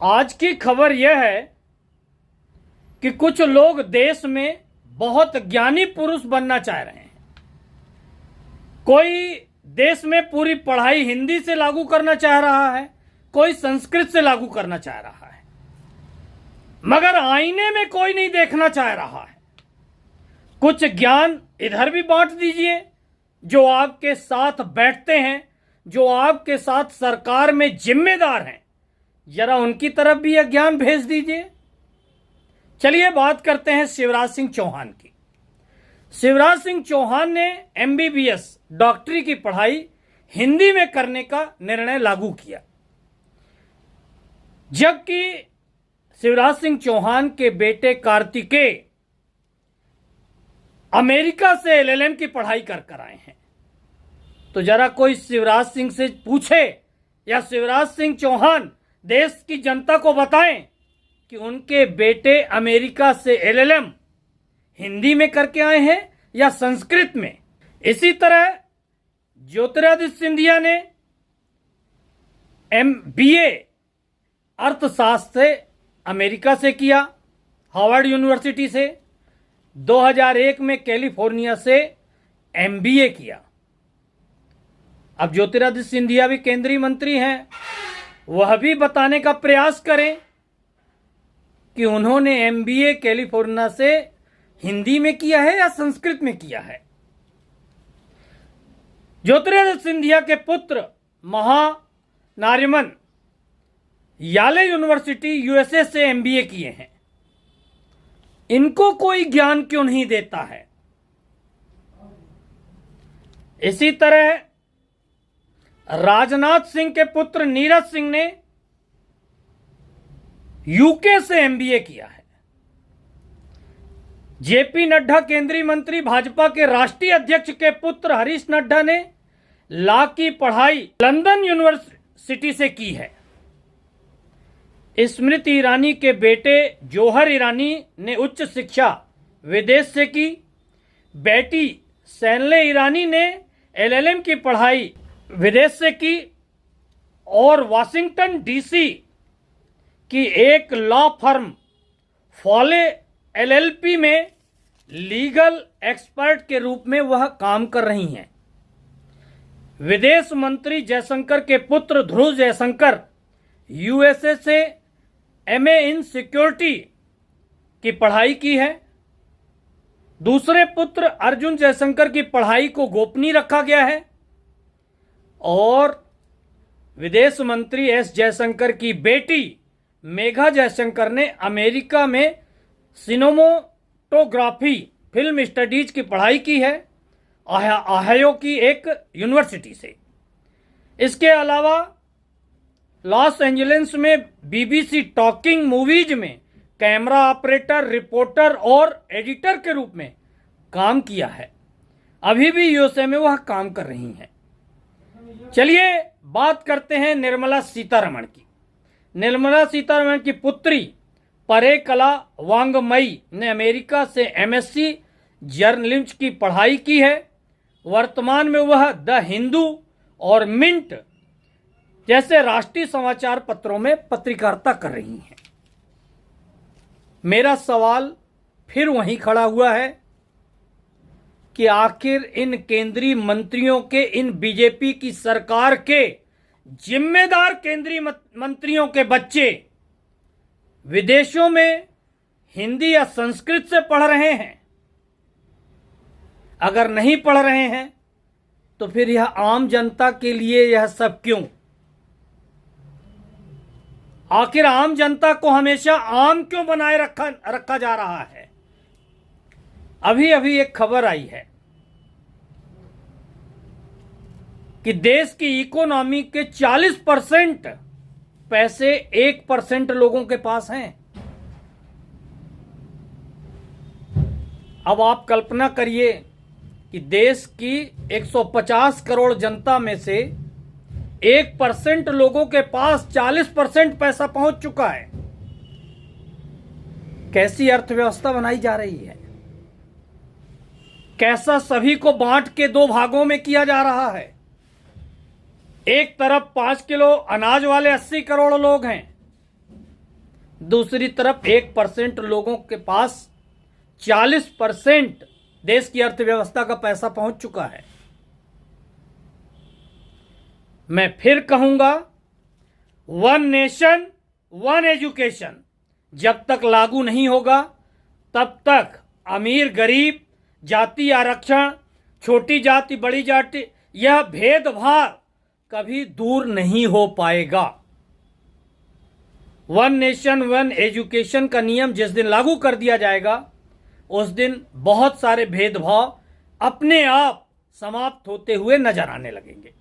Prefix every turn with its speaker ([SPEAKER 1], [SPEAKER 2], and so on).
[SPEAKER 1] आज की खबर यह है कि कुछ लोग देश में बहुत ज्ञानी पुरुष बनना चाह रहे हैं। कोई देश में पूरी पढ़ाई हिंदी से लागू करना चाह रहा है, कोई संस्कृत से लागू करना चाह रहा है, मगर आईने में कोई नहीं देखना चाह रहा है। कुछ ज्ञान इधर भी बांट दीजिए, जो आपके साथ बैठते हैं, जो आपके साथ सरकार में जिम्मेदार हैं, जरा उनकी तरफ भी यह ज्ञान भेज दीजिए। चलिए बात करते हैं शिवराज सिंह चौहान की। शिवराज सिंह चौहान ने एमबीबीएस डॉक्टरी की पढ़ाई हिंदी में करने का निर्णय लागू किया, जबकि शिवराज सिंह चौहान के बेटे कार्तिकेय अमेरिका से एलएलएम की पढ़ाई कर आए हैं। तो जरा कोई शिवराज सिंह से पूछे या शिवराज सिंह चौहान देश की जनता को बताएं कि उनके बेटे अमेरिका से एलएलएम हिंदी में करके आए हैं या संस्कृत में। इसी तरह ज्योतिरादित्य सिंधिया ने MBA अर्थशास्त्र से अमेरिका से किया, हार्वर्ड यूनिवर्सिटी से। 2001 में कैलिफोर्निया से MBA किया। अब ज्योतिरादित्य सिंधिया भी केंद्रीय मंत्री हैं, वह भी बताने का प्रयास करें कि उन्होंने MBA कैलिफोर्निया से हिंदी में किया है या संस्कृत में किया है। ज्योतिरादित्य सिंधिया के पुत्र महानारिमन याले यूनिवर्सिटी USA से MBA किए हैं। इनको कोई ज्ञान क्यों नहीं देता है? इसी तरह राजनाथ सिंह के पुत्र नीरज सिंह ने UK से MBA किया है। JP नड्डा केंद्रीय मंत्री भाजपा के राष्ट्रीय अध्यक्ष के पुत्र हरीश नड्डा ने लॉ की पढ़ाई लंदन यूनिवर्सिटी से की है। स्मृति ईरानी के बेटे जौहर ईरानी ने उच्च शिक्षा विदेश से की। बेटी सैनले ईरानी ने LLM की पढ़ाई विदेश से की और वाशिंगटन DC की एक लॉ फर्म फॉले LLP में लीगल एक्सपर्ट के रूप में वह काम कर रही हैं। विदेश मंत्री जयशंकर के पुत्र ध्रुव जयशंकर USA से MA इन सिक्योरिटी की पढ़ाई की है। दूसरे पुत्र अर्जुन जयशंकर की पढ़ाई को गोपनीय रखा गया है और विदेश मंत्री S जयशंकर की बेटी मेघा जयशंकर ने अमेरिका में सिनेमेटोग्राफी फिल्म स्टडीज की पढ़ाई की है ओहायो की एक यूनिवर्सिटी से। इसके अलावा लॉस एंजलिस में BBC टॉकिंग मूवीज में कैमरा ऑपरेटर, रिपोर्टर और एडिटर के रूप में काम किया है। अभी भी USA में वह काम कर रही हैं। चलिए बात करते हैं निर्मला सीतारमण की। निर्मला सीतारमण की पुत्री परेकला वांगमई ने अमेरिका से MSc जर्नलिज्म की पढ़ाई की है। वर्तमान में वह द हिंदू और मिंट जैसे राष्ट्रीय समाचार पत्रों में पत्रकारिता कर रही हैं। मेरा सवाल फिर वहीं खड़ा हुआ है कि आखिर इन केंद्रीय मंत्रियों के, इन बीजेपी की सरकार के जिम्मेदार केंद्रीय मंत्रियों के बच्चे विदेशों में हिंदी या संस्कृत से पढ़ रहे हैं? अगर नहीं पढ़ रहे हैं तो फिर यह आम जनता के लिए यह सब क्यों? आखिर आम जनता को हमेशा आम क्यों बनाए रखा जा रहा है? अभी अभी एक खबर आई है कि देश की इकोनॉमी के 40% पैसे 1% लोगों के पास हैं। अब आप कल्पना करिए कि देश की 150 करोड़ जनता में से 1% लोगों के पास 40% पैसा पहुंच चुका है। कैसी अर्थव्यवस्था बनाई जा रही है? कैसा सभी को बांट के दो भागों में किया जा रहा है? एक तरफ 5 किलो अनाज वाले 80 करोड़ लोग हैं, दूसरी तरफ 1% लोगों के पास 40% देश की अर्थव्यवस्था का पैसा पहुंच चुका है। मैं फिर कहूंगा, वन नेशन वन एजुकेशन जब तक लागू नहीं होगा तब तक अमीर गरीब, जाति आरक्षण, छोटी जाति बड़ी जाति, यह भेदभाव कभी दूर नहीं हो पाएगा। वन नेशन वन एजुकेशन का नियम जिस दिन लागू कर दिया जाएगा उस दिन बहुत सारे भेदभाव अपने आप समाप्त होते हुए नजर आने लगेंगे।